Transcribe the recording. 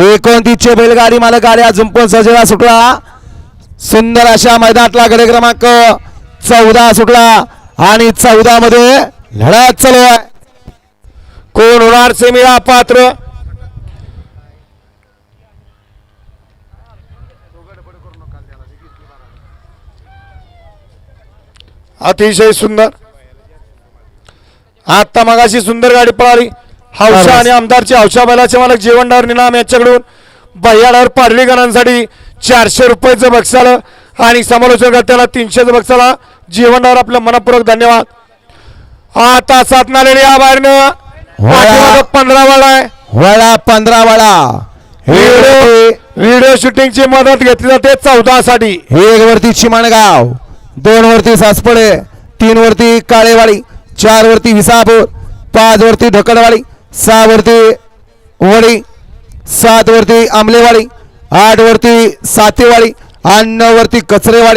29 बैलगाडी मालक गाड्या झुंपून सजला सुटला. सुंदर अशा मैदानातला गडे क्रमांक 14 सुटला आणि 14 मध्ये लढत चालू आहे. कोण होणार सेमीला पात्र? अतिशय सुंदर. आता मगाशी सुंदर गाडी पळाली. हौशा आणि आमदारचे हौशा बैलाचे मालक जीवनदार निनाम यांच्याकडून बह्याडावर पाडळीकरांसाठी 400 रुपयाचं बक्षाला आणि समालोचक त्याला 300चं बक्षाला. जीवनदार आपलं मनपूर्वक धन्यवाद. आता साधनालेली या बाहेरनं 15 वाला आहे. वळा 15 वळा. व्हिडिओ शूटिंगची मदत घेतली जाते 14 साठी. 1 वरती चिमाणगाव, 2 वरती सासपडे, 3 वरती काळेवाडी, 4 वरती विसापूर, 5 वरती ढकडवाडी, 6 वरती वडी, 7 वरती आमलेवाडी, 8 वरती सातेवाडी आणि 9 वरती कचरेवाडी.